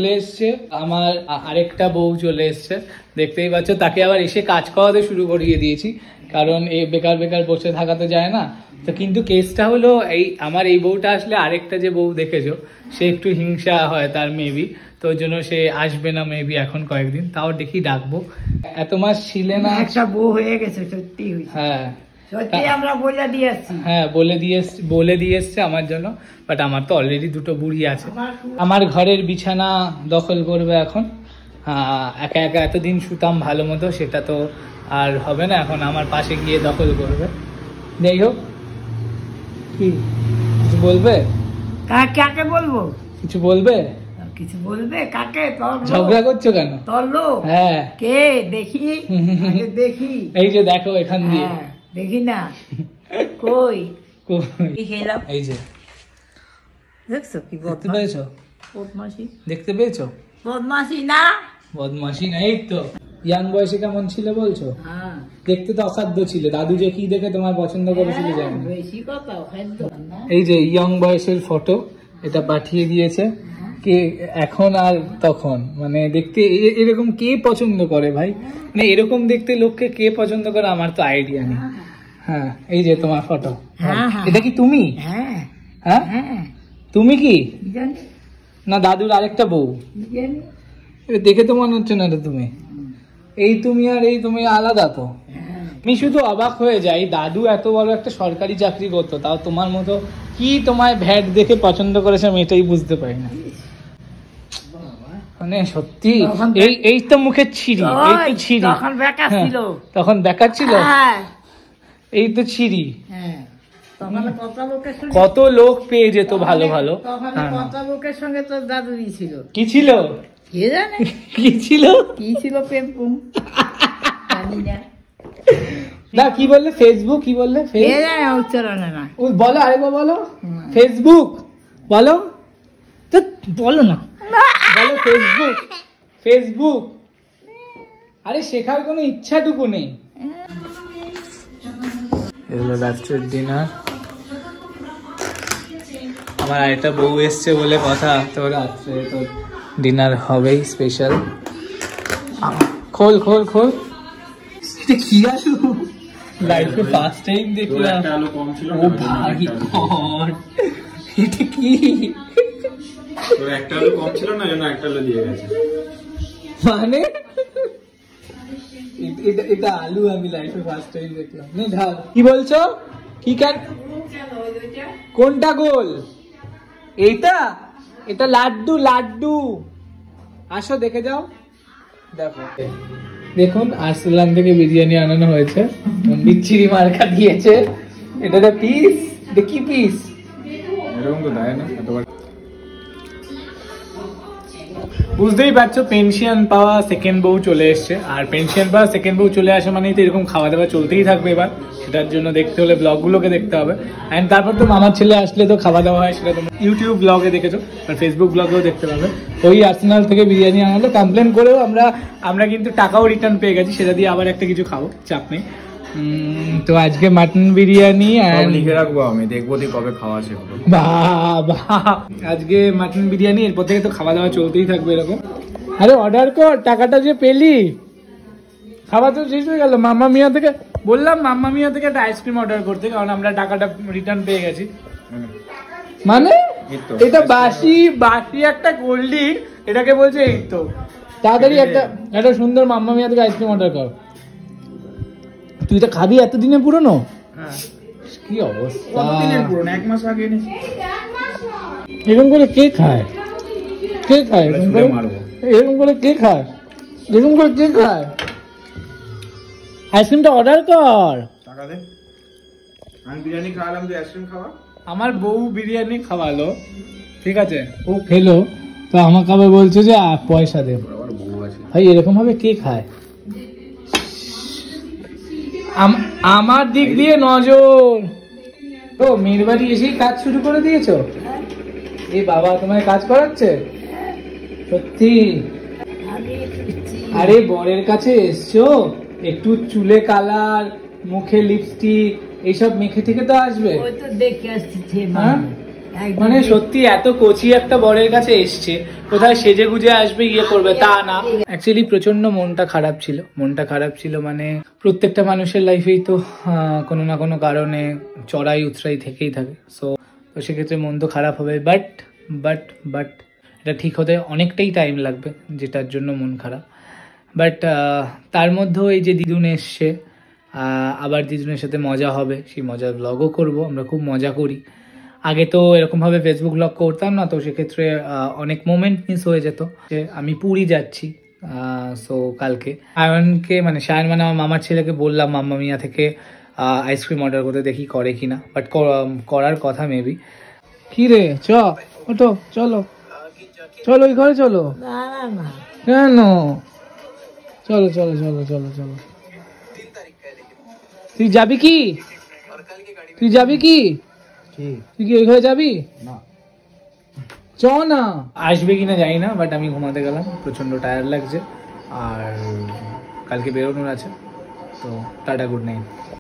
চলে এসছে আমার আরেকটা বউ চলে এসছে, দেখতেই পাচ্ছ। তাকে আবার এসে কাজ করাতে শুরু করিয়ে দিয়েছি, কারণ এই বেকার বেকার বসে থাকা তো যায় না। তো কিন্তু কেসটা হলো এই, আমার এই বউটা আসলে আরেকটা যে বউ দেখেছো সে একটু হিংসা হয় তার মেবি, তো ওই জন্য সে আসবে না মেবি এখন কয়েকদিন। তাও দেখি ডাকবো, এত মাস ছিলে না। একটা বউ হয়ে গেছে সত্যি। হ্যাঁ সত্যি আমরা বলে দিয়ে আসছি। হ্যাঁ বলে দিয়ে এসছে আমার জন্য, বাট আমার তো অলরেডি দুটো বুড়ি আছে। আমার ঘরের বিছানা দখল করবে এখন। একা একা এতদিন শুতাম ভালো মতো, সেটা তো আর হবে না, এখন আমার পাশে গিয়ে দখল করবে। যাই হোক, কি কিছু বলবে? কাকে বলবো? কিছু বলবে? কিছু বলবে কাকে? ঝগড়া করছো কেন? তরলো? হ্যাঁ কে দেখি? দেখি, এই যে দেখো এখান দিয়ে। দেখি না কই খেলাম। এই যে দেখছো কি দেখতে পেয়েছো? বদমাসি দেখতে পেয়েছো? বদমাসি না, বদমাসি না। এই তো ইয়াং বয়সে কেমন ছিল বলছো? দেখতে তো অসাধ্য ছিল। দাদু যে কি দেখে তোমার পছন্দ করেছিল জানো? বেশি কথা। এই যে ইয়ং বয়সের ফটো, এটা পাঠিয়ে দিয়েছে। কে এখন আর তখন, মানে দেখতে এরকম কে পছন্দ করে ভাই? মানে এরকম দেখতে লোককে কে পছন্দ করে আমার তো আইডিয়া নেই। হ্যাঁ এই যে তোমার ফটো। এটা কি তুমি? হ্যাঁ হ্যাঁ তুমি কি না দাদুর আরেকটা বউ? দেখে তো মনে হচ্ছে না এটা তুমি। এই তুমি আর এই তুমি আলাদা তো। আমি শুধু অবাক হয়ে যাই, দাদু এত বড় একটা সরকারি চাকরি করতো, তাও তোমার মতো কি তোমায় ভ্যাট দেখে পছন্দ করেছে আমি এটাই বুঝতে পারি না। মানে সত্যি এই তো মুখের ছিরি, এই তো ছিরি। তখন বেকার ছিল, এই তো ছিরি। কত লোক পেয়ে যেত ভালো ভালো। কত লোকের সঙ্গে তোর দাদুই ছিল। কি ছিল কে জানে? কি ছিল প্রেম না কি বললে? ফেসবুক কি বললে? উচ্চারণে না বলো, আরেকবার বলো। ফেসবুক বলো তো, বলো না, বলো ফেসবুক। আরে শেখার কোনো ইচ্ছাটুকু নেই। এগুলো রাত্রের ডিনার। আমার আরেকটা বউ এসছে বলে কথা, তো রাত্রে তো ডিনার হবেই স্পেশাল। খোল কি আলু? লাইফে ফার্স্ট টাইম দেখলাম। ও ভাই গড, এটা কি? তোর একটা আলু কম ছিল না, জন্য একটা আলু দিয়ে গেছে। মানে এটা আলু আমি লাইফে ফার্স্ট টাইম দেখলাম। কি বলছো? কি কোনটা গোল? এটা লাড্ডু। আসো দেখে যাও। দেখো, দেখুন আর্সেলান থেকে বিরিয়ানি আনানো হয়েছে, বিচ্ছিরি মার্কা দিয়েছে। এটা পিস, এটা কি পিস? এরকম তো দেয় না। বুঝতেই পারছো, পেনশন পাওয়া সেকেন্ড বউ চলে এসছে। আর পেনশন পাওয়া সেকেন্ড বউ চলে আসে মানেই তো এরকম খাওয়া দাওয়া চলতেই থাকবে। এবার সেটার জন্য দেখতে হলে ব্লগগুলোকে দেখতে হবে। অ্যান্ড তারপর তো মামার ছেলে আসলে তো খাওয়া দাওয়া হয়, সেটা তোমরা ইউটিউব ব্লগে দেখেছো, আর ফেসবুক ব্লগেও দেখতে পাবে। ওই আর্সেনাল থেকে বিরিয়ানি আনালো, কমপ্লেন করেও আমরা কিন্তু টাকাও রিটার্ন পেয়ে গেছি, সেটা দিয়ে আবার একটা কিছু খাবো, চাপ নেই। তো আজকে মাটন বিরিয়ানি লিখে রাখবো, আমি দেখবো কবে খাওয়া শেষ হবে। আজকে মাটন বিরিয়ানি, এরপর থেকে তো খাওয়া দাওয়া চলতেই থাকবে এরকম। আরে অর্ডার কর, টাকাটা যে পেলি, খাওয়া তো শেষ হয়ে গেল। মাম্মা মিয়া থেকে বললাম, মাম্মা মিয়া থেকে একটা আইসক্রিম অর্ডার করতে, কারণ আমরা টাকাটা রিটার্ন পেয়ে গেছি। মানে এটা বাসি একটা কোল্ড ড্রিঙ্ক, এটাকে বলছে এই তো। তাড়াতাড়ি একটা সুন্দর মাম্মা মিয়া থেকে আইসক্রিম অর্ডার কর। তুই তো খাবি এতদিনে পুরনো? কি অবস্থা, 1 মাস আগে। এরকম করে কে খায়? এরকম করে কে খায়? আইসক্রিমটা অর্ডার কর। টাকা দে, আমি বিরিয়ানি খাওয়ালাম, তুই আইসক্রিম খাওয়া। আমার বউ বিরিয়ানি খাওয়ালো, ঠিক আছে, ও খেলো, তো আমাকে আবার বলছে যে পয়সা দে। ভাই এরকম ভাবে কে খায়? আমার দিক দিয়ে নজর। তো মেয়ের বাড়ি এসেই কাজ শুরু করে দিয়েছো? এই বাবা তোমায় কাজ করাচ্ছে সত্যি? আরে বরের কাছে এসছো, একটু চুলে কালার, মুখে লিপস্টিক এইসব মেখে থেকে তো আসবে। দেখে আসছি। একদম মানে সত্যি এত কচি একটা বরের কাছে এসছে, কোথায় সেজে গুজে আসবে ইয়ে করবে তা না। অ্যাকচুয়ালি প্রচন্ড মনটা খারাপ ছিল মানে প্রত্যেকটা মানুষের লাইফেই তো কোনো না কোনো কারণে চড়াই উতরাই থেকেই থাকে। তো সেক্ষেত্রে মন তো খারাপ হবে, বাট এটা ঠিক হতে অনেকটাই টাইম লাগবে, যেটার জন্য মন খারাপ। বাট তার মধ্যেও এই যে দিদুন এসছে, আবার দিদুনের সাথে মজা হবে, সেই মজার ব্লগও করব। আমরা খুব মজা করি, আগে তো এরকমভাবে ফেসবুক ব্লগ করতাম না, তো সেক্ষেত্রে অনেক মোমেন্ট মিস হয়ে যেত। যে আমি পুরী যাচ্ছি, সো কালকে সায়নকে মানে আমার মামার ছেলেকে বললাম মাম্মা মিয়া থেকে আইসক্রিম অর্ডার করতে, দেখি করে কিনা, বাট করার কথা মেবি। কি রে ওঠো, চলো ওই ঘরে চলো। না না না কেন? চলো তুই যাবি কি তুই কি ওই ঘরে যাবি? চ না, আসবে কিনা জানি না, বাট আমি ঘুমাতে গেলাম, প্রচন্ড টায়ার্ড লাগছে আর কালকে বেরোনোর আছে। তো টাটা, গুড নাইট।